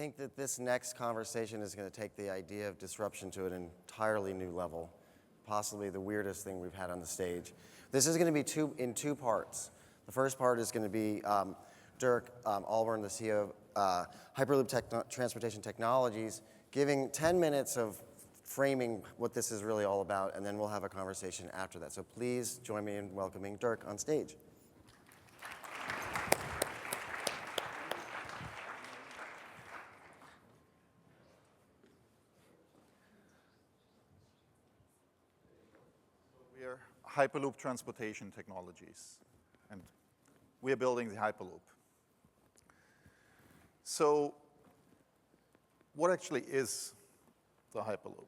think that this next conversation is going to take the idea of disruption to an entirely new level, possibly the weirdest thing we've had on the stage. This is going to be in two parts. The first part is going to be Dirk Allborn, the CEO of Hyperloop Transportation Technologies, giving 10 minutes of framing what this is really all about, and then we'll have a conversation after that. So please join me in welcoming Dirk on stage. We are Hyperloop Transportation Technologies, and we are building the Hyperloop. So what actually is the Hyperloop?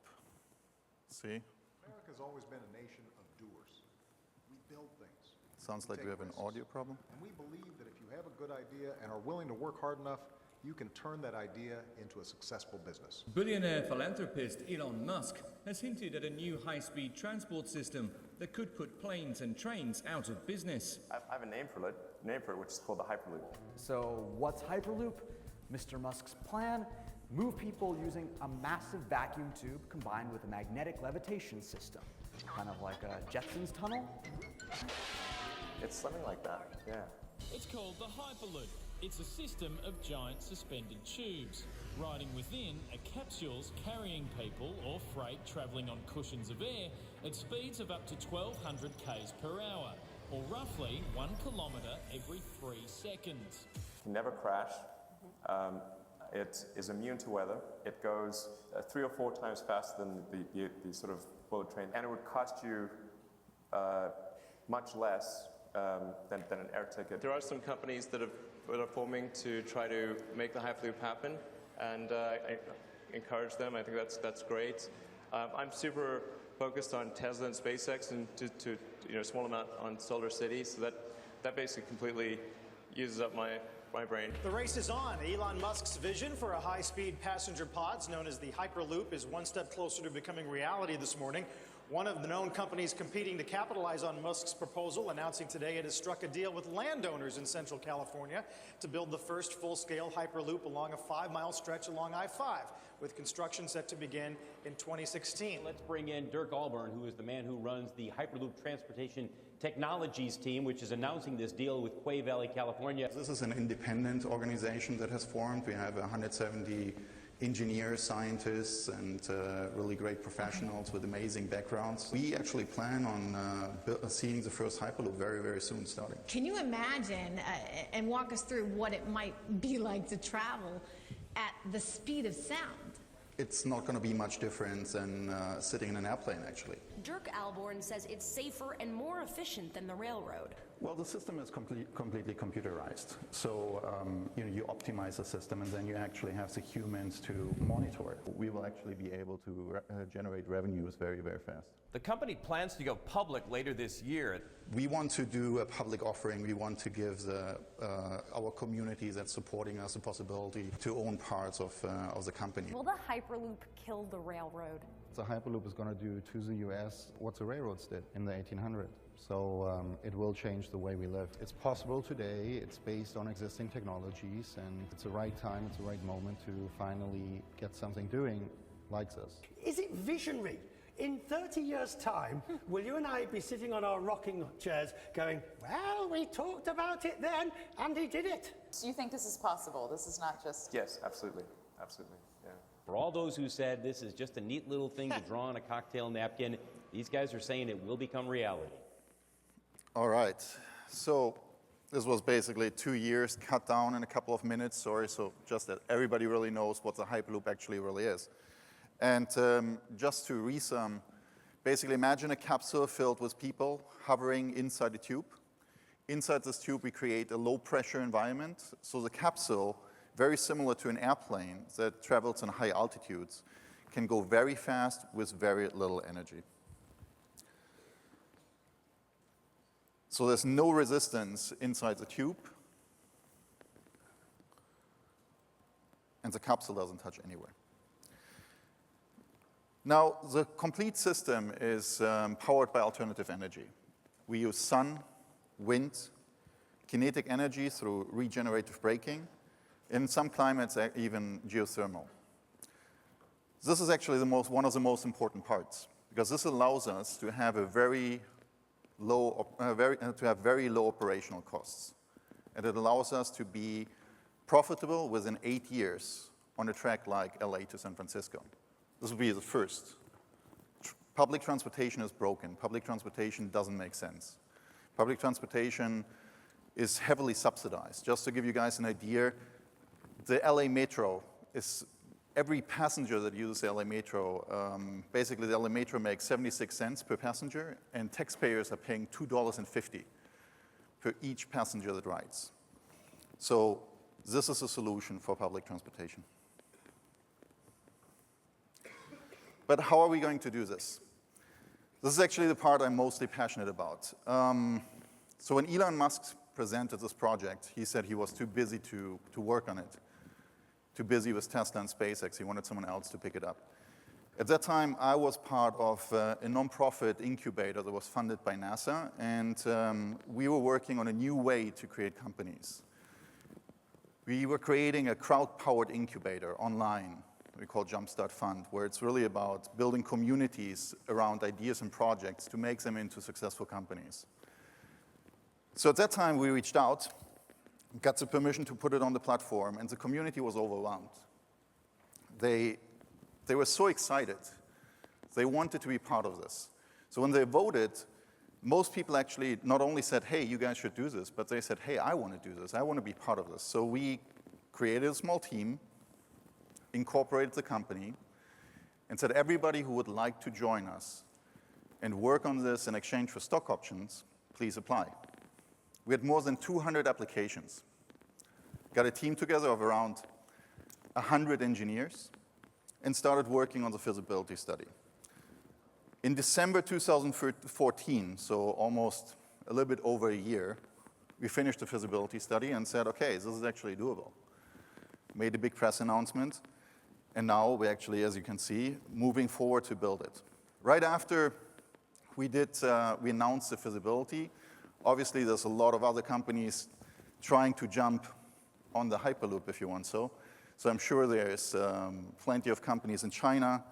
See? America's always been a nation of doers. We build things. Sounds like we have an audio problem. And we believe that if you have a good idea and are willing to work hard enough, you can turn that idea into a successful business. Billionaire philanthropist Elon Musk has hinted at a new high-speed transport system that could put planes and trains out of business. I have a name for it, which is called the Hyperloop. So what's Hyperloop? Mr. Musk's plan: move people using a massive vacuum tube combined with a magnetic levitation system. Kind of like a Jetsons tunnel? It's something like that, yeah. It's called the Hyperloop. It's a system of giant suspended tubes. Riding within are capsules carrying people or freight travelling on cushions of air at speeds of up to 1,200 k's per hour, or roughly 1 kilometre every 3 seconds. Never crash. It is immune to weather. It goes 3 or 4 times faster than the sort of bullet train, and it would cost you much less than an air ticket. There are some companies that are forming to try to make the Hyperloop happen, and I encourage them. I think that's great. I'm super focused on Tesla and SpaceX, and to a small amount on Solar City, so that basically completely uses up my brain. The race is on. Elon Musk's vision for a high-speed passenger pods known as the Hyperloop is one step closer to becoming reality this morning. One of the known companies competing to capitalize on Musk's proposal, announcing today it has struck a deal with landowners in Central California to build the first full-scale Hyperloop along a 5-mile stretch along I-5, with construction set to begin in 2016. Let's bring in Dirk Allborn, who is the man who runs the Hyperloop Transportation Technologies team, which is announcing this deal with Quay Valley, California. This is an independent organization that has formed. We have 170 engineers, scientists, and really great professionals with amazing backgrounds. We actually plan on seeing the first Hyperloop very, very soon starting. Can you imagine and walk us through what it might be like to travel at the speed of sound? It's not going to be much different than sitting in an airplane, actually. Dirk Allborn says it's safer and more efficient than the railroad. Well, the system is completely computerized. So you optimize the system, and then you actually have the humans to monitor it. We will actually be able to generate revenues very, very fast. The company plans to go public later this year. We want to do a public offering. We want to give our community that's supporting us the possibility to own parts of the company. Will the Hyperloop kill the railroad? The Hyperloop is going to do to the US what the railroads did in the 1800s. So it will change the way we live. It's possible today. It's based on existing technologies, and it's the right time, it's the right moment to finally get something doing like this. Is it visionary? In 30 years' time, will you and I be sitting on our rocking chairs going, well, we talked about it then, and he did it? So you think this is possible? This is not just... Yes, absolutely. Absolutely, yeah. For all those who said this is just a neat little thing to draw on a cocktail napkin, these guys are saying it will become reality. All right. So this was basically 2 years cut down in a couple of minutes. Sorry, so just that everybody really knows what the Hyperloop actually really is. And just to resum, basically imagine a capsule filled with people hovering inside a tube. Inside this tube, we create a low-pressure environment. So the capsule, very similar to an airplane that travels in high altitudes, can go very fast with very little energy. So there's no resistance inside the tube, and the capsule doesn't touch anywhere. Now, the complete system is powered by alternative energy. We use sun, wind, kinetic energy through regenerative braking, In some climates, even geothermal. This is actually one of the most important parts, because this allows us to have very low operational costs. And it allows us to be profitable within 8 years on a track like LA to San Francisco. This will be the first. Public transportation is broken. Public transportation doesn't make sense. Public transportation is heavily subsidized. Just to give you guys an idea, the LA Metro is, every passenger that uses the LA Metro, basically the LA Metro makes 76 cents per passenger, and taxpayers are paying $2.50 per each passenger that rides. So this is a solution for public transportation. But how are we going to do this? This is actually the part I'm mostly passionate about. So when Elon Musk presented this project, he said he was too busy to work on it. Too busy with Tesla and SpaceX. He wanted someone else to pick it up. At that time, I was part of a nonprofit incubator that was funded by NASA, and we were working on a new way to create companies. We were creating a crowd-powered incubator online, we call Jumpstart Fund, where it's really about building communities around ideas and projects to make them into successful companies. So at that time, we reached out, got the permission to put it on the platform, and the community was overwhelmed. They were so excited. They wanted to be part of this. So when they voted, most people actually not only said, hey, you guys should do this, but they said, hey, I want to do this. I want to be part of this. So we created a small team, incorporated the company, and said everybody who would like to join us and work on this in exchange for stock options, please apply. We had more than 200 applications. Got a team together of around 100 engineers and started working on the feasibility study. In December 2014, so almost a little bit over a year, we finished the feasibility study and said, okay, this is actually doable. Made a big press announcement, and now we're actually, as you can see, moving forward to build it. Right after we announced the feasibility, obviously there's a lot of other companies trying to jump on the Hyperloop, if you want so. So I'm sure there's plenty of companies in China.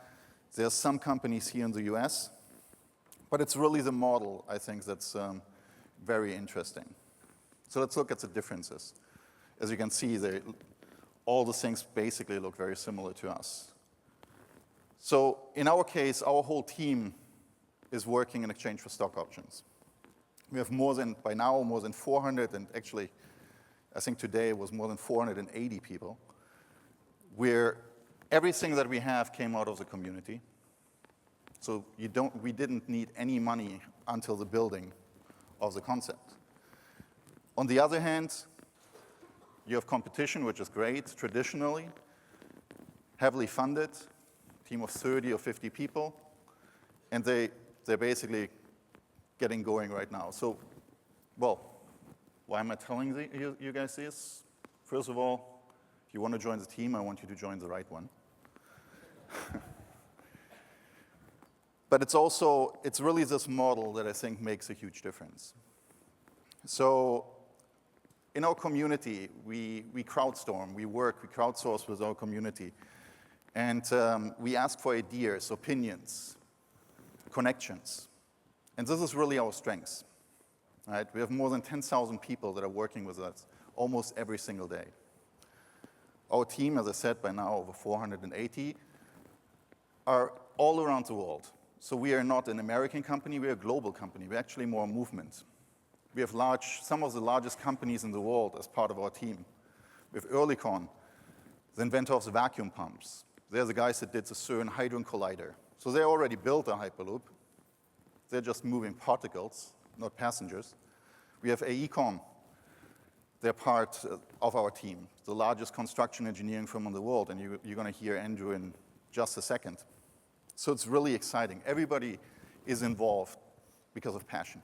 There's some companies here in the US. But it's really the model, I think, that's very interesting. So let's look at the differences. As you can see, all the things basically look very similar to us. So in our case, our whole team is working in exchange for stock options. We have by now, more than 400, and actually, I think today it was more than 480 people, where everything that we have came out of the community. So we didn't need any money until the building of the concept. On the other hand, you have competition, which is great, traditionally, heavily funded, team of 30 or 50 people, and they're basically getting going right now. So, well, why am I telling you guys this? First of all, if you want to join the team, I want you to join the right one. But it's really this model that I think makes a huge difference. So in our community, we crowdstorm, we crowdsource with our community. And we ask for ideas, opinions, connections. And this is really our strength. Right? We have more than 10,000 people that are working with us almost every single day. Our team, as I said, by now over 480, are all around the world. So we are not an American company, we're a global company. We're actually more a movement. We have some of the largest companies in the world as part of our team. We have Oerlikon, the inventor of the vacuum pumps. They're the guys that did the CERN Hadron Collider. So they already built a Hyperloop. They're just moving particles, not passengers. We have AECOM. They're part of our team, the largest construction engineering firm in the world, and you're going to hear Andrew in just a second. So it's really exciting. Everybody is involved because of passion.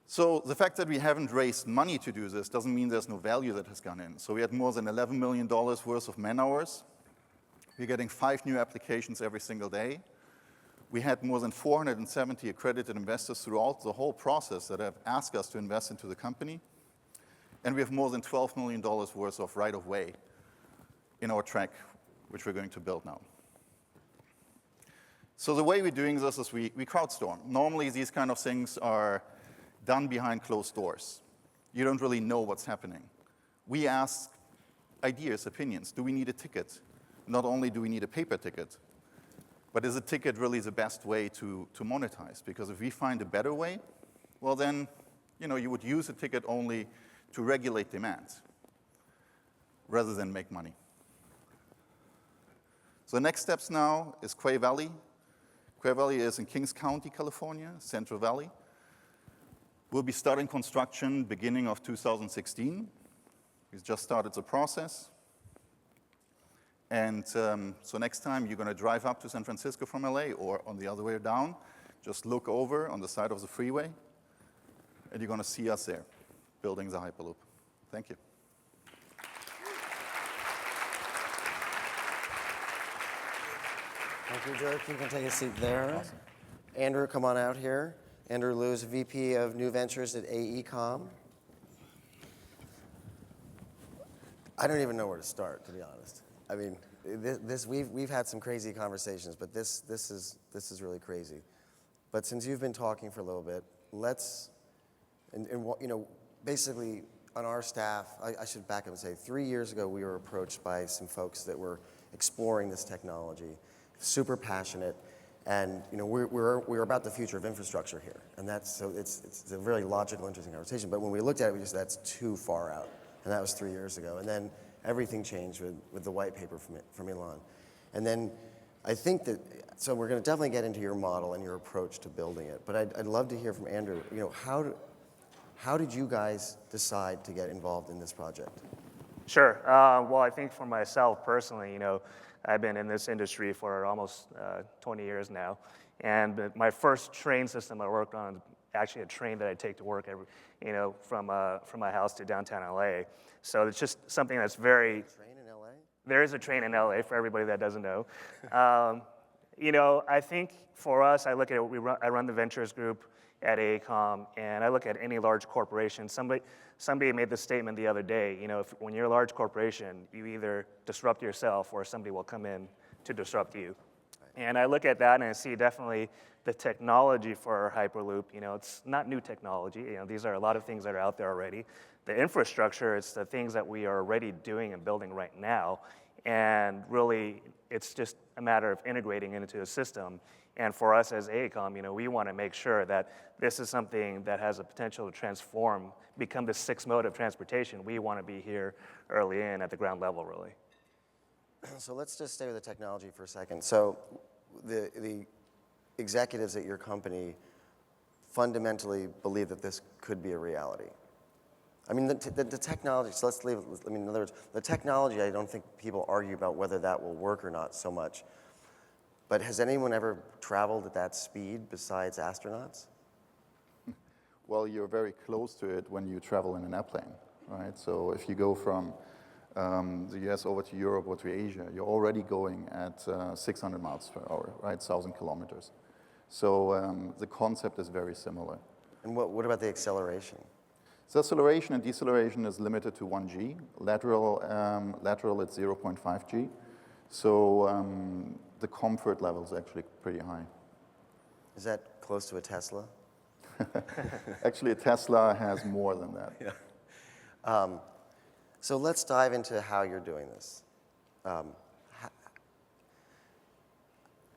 So the fact that we haven't raised money to do this doesn't mean there's no value that has gone in. So we had more than $11 million worth of man-hours. We're getting 5 new applications every single day. We had more than 470 accredited investors throughout the whole process that have asked us to invest into the company. And we have more than $12 million worth of right-of-way in our track, which we're going to build now. So the way we're doing this is we crowdstorm. Normally, these kind of things are done behind closed doors. You don't really know what's happening. We ask ideas, opinions. Do we need a ticket? Not only do we need a paper ticket, but is a ticket really the best way to monetize? Because if we find a better way, well then, you would use a ticket only to regulate demand rather than make money. So the next steps now is Quay Valley. Quay Valley is in Kings County, California, Central Valley. We'll be starting construction beginning of 2016. We've just started the process. And so next time you're going to drive up to San Francisco from LA or on the other way down, just look over on the side of the freeway, and you're going to see us there building the Hyperloop. Thank you. Thank you, Dirk. You can take a seat there. Awesome. Andrew, come on out here. Andrew Liu is VP of New Ventures at AECOM. I don't even know where to start, to be honest. I mean, we've had some crazy conversations, but this is really crazy. But since you've been talking for a little bit, basically on our staff, I should back up and say 3 years ago we were approached by some folks that were exploring this technology, super passionate, and we're about the future of infrastructure here, and it's a very logical, interesting conversation. But when we looked at it, we just that's too far out, and that was 3 years ago. And then everything changed with the white paper from Elon, and then I think that so we're going to definitely get into your model and your approach to building it. But I'd love to hear from Andrew. How did you guys decide to get involved in this project? Sure. Well, I think for myself personally, I've been in this industry for almost 20 years now, and my first train system I worked on, actually a train that I take to work from my house to downtown LA. So it's just something that's very. Train in LA? There is a train in LA for everybody that doesn't know. I think for us, I look at it. I run the ventures group at AECOM, and I look at any large corporation. Somebody made the statement the other day, when you're a large corporation, you either disrupt yourself or somebody will come in to disrupt you. And I look at that and I see definitely the technology for Hyperloop. It's not new technology. These are a lot of things that are out there already. The infrastructure, it's the things that we are already doing and building right now. And really, it's just a matter of integrating into a system. And for us as AECOM, we want to make sure that this is something that has a potential to transform, become the sixth mode of transportation. We want to be here early in at the ground level, really. So let's just stay with the technology for a second. So the executives at your company fundamentally believe that this could be a reality. I mean, the technology, so let's leave it, in other words, the technology, I don't think people argue about whether that will work or not so much. But has anyone ever traveled at that speed besides astronauts? Well, you're very close to it when you travel in an airplane, right? So if you go from the US over to Europe or to Asia, you're already going at 600 miles per hour, right? 1,000 kilometers. So the concept is very similar. And what about the acceleration? So acceleration and deceleration is limited to 1G. Lateral it's 0.5 G. So the comfort level is actually pretty high. Is that close to a Tesla? Actually, a Tesla has more than that. Yeah. So let's dive into how you're doing this.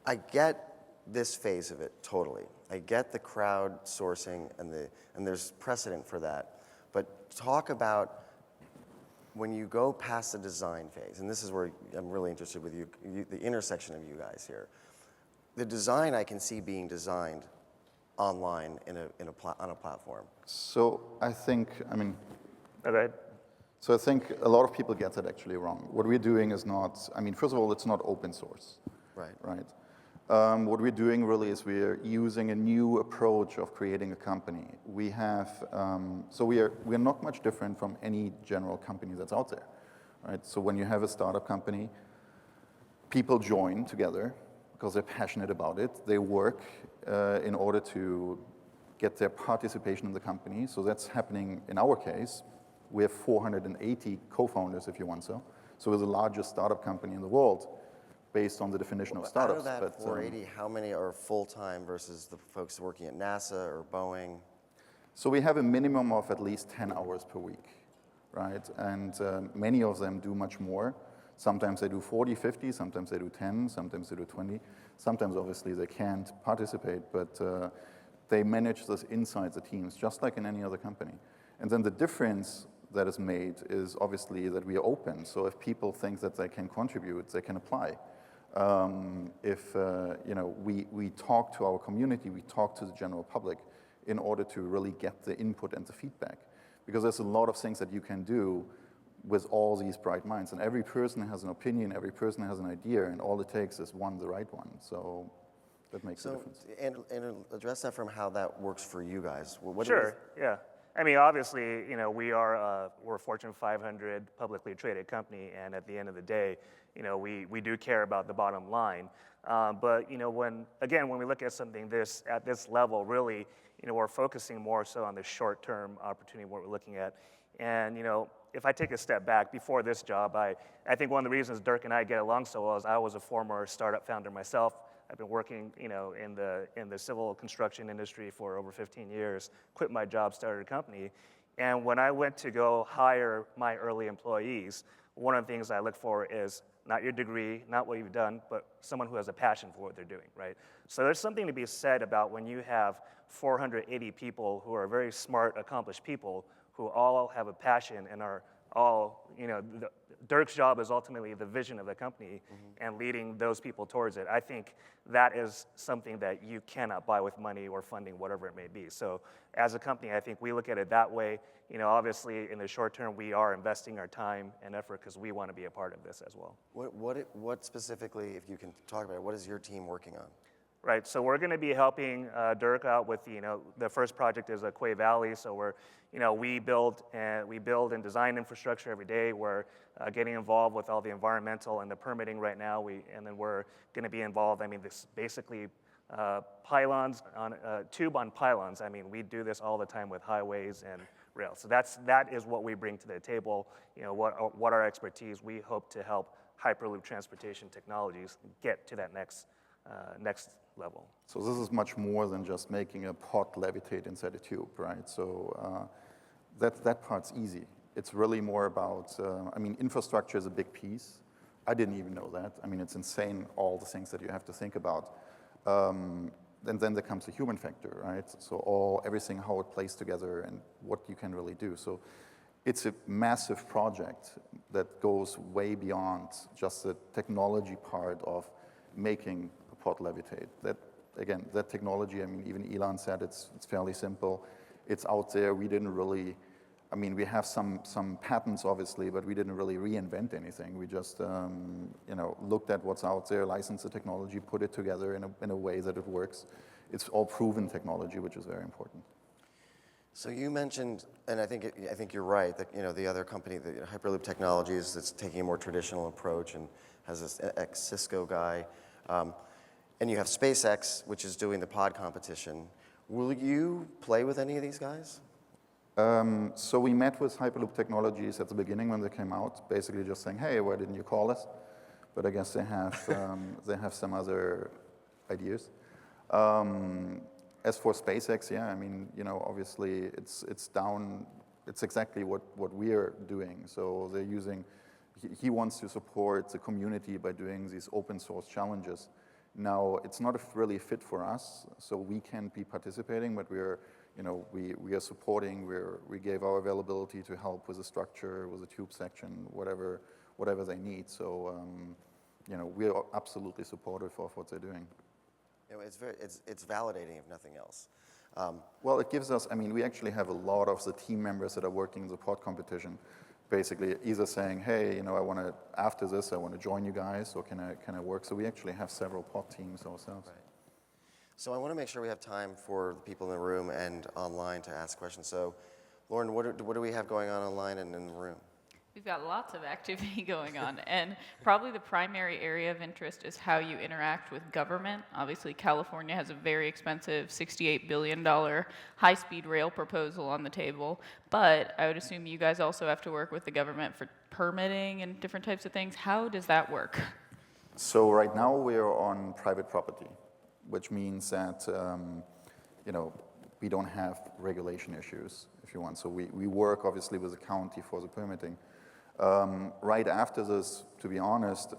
I get this phase of it totally. I get the crowdsourcing and there's precedent for that. But talk about when you go past the design phase, and this is where I'm really interested with you, the intersection of you guys here. The design I can see being designed online on a platform. So I think, Okay. So I think a lot of people get that actually wrong. What we're doing is not, first of all, it's not open source. Right. What we're doing really is we're using a new approach of creating a company. We have, so we're not much different from any general company that's out there, right? So when you have a startup company, people join together because they're passionate about it. They work in order to get their participation in the company. So that's happening in our case We have 480 co-founders, if you want so. So we're the largest startup company in the world, based on the definition of startups. Out of that but 480, how many are full-time versus the folks working at NASA or Boeing? So we have a minimum of at least 10 hours per week, right? And many of them do much more. Sometimes they do 40, 50, sometimes they do 10, sometimes they do 20. Sometimes, obviously, they can't participate, but they manage this inside the teams, just like in any other company. And then the difference that is made is obviously that we are open. So if people think that they can contribute, they can apply. We talk to our community, we talk to the general public in order to really get the input and the feedback. Because there's a lot of things that you can do with all these bright minds. And every person has an opinion, every person has an idea, and all it takes is the right one. So that makes a difference. And address that from how that works for you guys. Sure, yeah. I mean, obviously, we're a Fortune 500 publicly traded company, and at the end of the day, we do care about the bottom line. But when we look at something at this level, really, we're focusing more so on the short-term opportunity, what we're looking at. And if I take a step back, before this job, I think one of the reasons Dirk and I get along so well is I was a former startup founder myself. I've been working, in the civil construction industry for over 15 years. Quit my job, started a company, and when I went to go hire my early employees, one of the things I look for is not your degree, not what you've done, but someone who has a passion for what they're doing, right? So there's something to be said about when you have 480 people who are very smart, accomplished people who all have a passion and are all, Dirk's job is ultimately the vision of the company and leading those people towards it. I think that is something that you cannot buy with money or funding, whatever it may be. So as a company, I think we look at it that way. Obviously in the short term, we are investing our time and effort because we want to be a part of this as well. What specifically, if you can talk about it, what is your team working on? Right, so we're going to be helping Dirk out with, the first project is Quay Valley. So we build and design infrastructure every day. We're getting involved with all the environmental and the permitting right now. And then we're going to be involved. I mean, this basically pylons on tube on pylons. I mean, we do this all the time with highways and rails. So that is what we bring to the table. What our expertise. We hope to help Hyperloop transportation technologies get to that next level. So this is much more than just making a pod levitate inside a tube, right? So that part's easy. It's really more about, infrastructure is a big piece. I didn't even know that. I mean, it's insane, all the things that you have to think about. And then there comes the human factor, right? So everything, how it plays together and what you can really do. So it's a massive project that goes way beyond just the technology part of making pod levitate. That technology, even Elon said it's fairly simple. It's out there. We didn't really, we have some patents, obviously, but we didn't really reinvent anything. We just, looked at what's out there, licensed the technology, put it together in a way that it works. It's all proven technology, which is very important. So you mentioned, and I think you're right, that the other company, the Hyperloop Technologies, that's taking a more traditional approach and has this ex-Cisco guy. And you have SpaceX, which is doing the pod competition. Will you play with any of these guys? So we met with Hyperloop Technologies at the beginning when they came out, basically just saying, hey, why didn't you call us? But I guess they have some other ideas. As for SpaceX, obviously it's down. It's exactly what we're doing. So they're using. He wants to support the community by doing these open source challenges. Now, it's not really fit for us, so we can't be participating, but we are supporting. We gave our availability to help with the structure, with the tube section, whatever they need. So, we are absolutely supportive of what they're doing. It's validating, if nothing else. Well, it gives us. We actually have a lot of the team members that are working in the pod competition. Basically, either saying, hey, after this, I want to join you guys, or can I work? So we actually have several pod teams ourselves. Right. So I want to make sure we have time for the people in the room and online to ask questions. So, Lauren, what do we have going on online and in the room? We've got lots of activity going on, and probably the primary area of interest is how you interact with government. Obviously, California has a very expensive $68 billion high-speed rail proposal on the table, but I would assume you guys also have to work with the government for permitting and different types of things. How does that work? So right now we're on private property, which means that we don't have regulation issues, if you want. So we work obviously with the county for the permitting. Right after this, to be honest,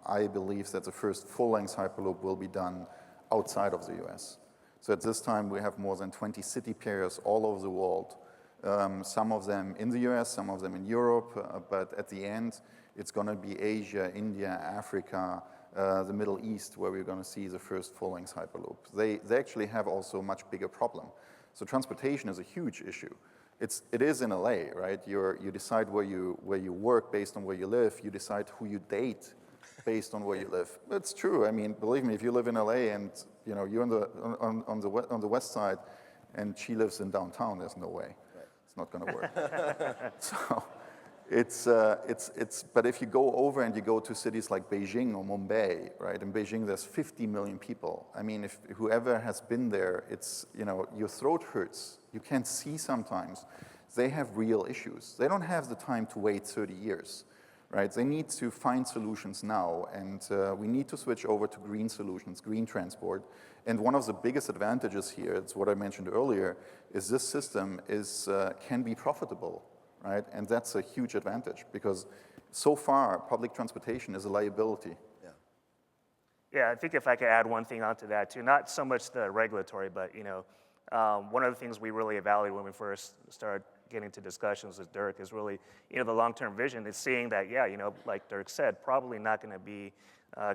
I believe that the first full-length Hyperloop will be done outside of the US. So at this time, we have more than 20 city pairs all over the world, some of them in the US, some of them in Europe, but at the end, it's going to be Asia, India, Africa, the Middle East, where we're going to see the first full-length Hyperloop. They actually have also a much bigger problem. So transportation is a huge issue. It is in LA, right? You decide where you work based on where you live. You decide who you date based on where you live. It's true. I mean, believe me, if you live in LA and you're on the west side, and she lives in downtown, there's no way. It's not going to work. So but if you go over and you go to cities like Beijing or Mumbai, right? In Beijing, there's 50 million people. I mean, if whoever has been there, your throat hurts. You can't see sometimes. They have real issues. They don't have the time to wait 30 years, right? They need to find solutions now, and we need to switch over to green solutions, green transport. And one of the biggest advantages here, it's what I mentioned earlier, is this system can be profitable, right? And that's a huge advantage because so far, public transportation is a liability. Yeah, I think if I could add one thing onto that too, not so much the regulatory, but one of the things we really evaluated when we first started getting to discussions with Dirk is really, the long-term vision is seeing that, like Dirk said, probably not going to be,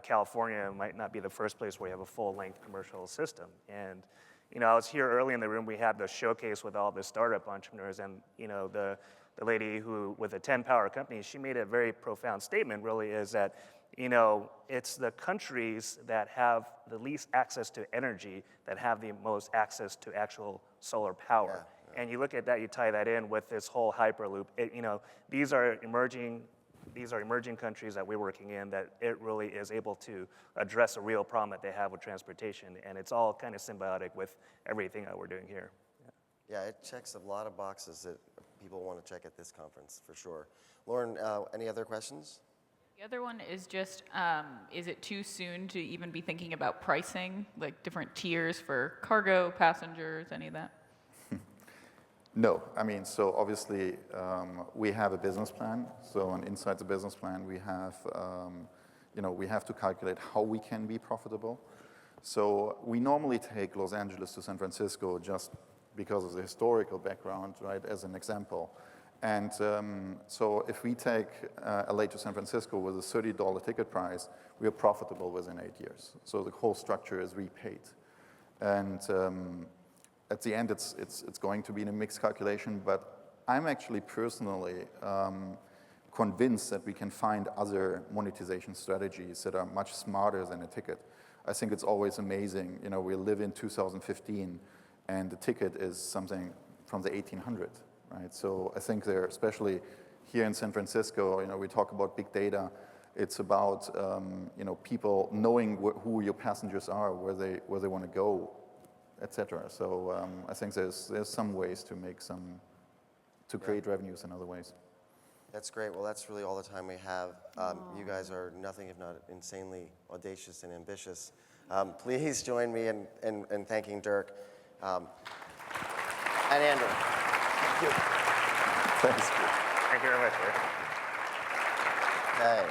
California might not be the first place where you have a full-length commercial system. And, I was here early in the room, we had the showcase with all the startup entrepreneurs, and, the lady who, with a 10-power company, she made a very profound statement, really, is that, it's the countries that have the least access to energy that have the most access to actual solar power. Yeah. And you look at that, you tie that in with this whole Hyperloop. These are emerging countries that we're working in that it really is able to address a real problem that they have with transportation, and it's all kind of symbiotic with everything that we're doing here. Yeah, it checks a lot of boxes that people want to check at this conference, for sure. Lauren, any other questions? The other one is just, is it too soon to even be thinking about pricing, like different tiers for cargo, passengers, any of that? No, I mean, so obviously we have a business plan. So inside the business plan, we have, we have to calculate how we can be profitable. So we normally take Los Angeles to San Francisco just because of the historical background, right, as an example. And so if we take LA to San Francisco with a $30 ticket price, we are profitable within 8 years. So the whole structure is repaid. And at the end, it's going to be in a mixed calculation, but I'm actually personally convinced that we can find other monetization strategies that are much smarter than a ticket. I think it's always amazing. We live in 2015, and the ticket is something from the 1800s. Right? So I think there, especially here in San Francisco, we talk about big data. It's about people knowing who your passengers are, where they want to go, etc. So I think there's some ways to create revenues in other ways. That's great. Well, that's really all the time we have. You guys are nothing if not insanely audacious and ambitious. Please join me in thanking Dirk and Andrew. Thanks. Thank you very much. Okay.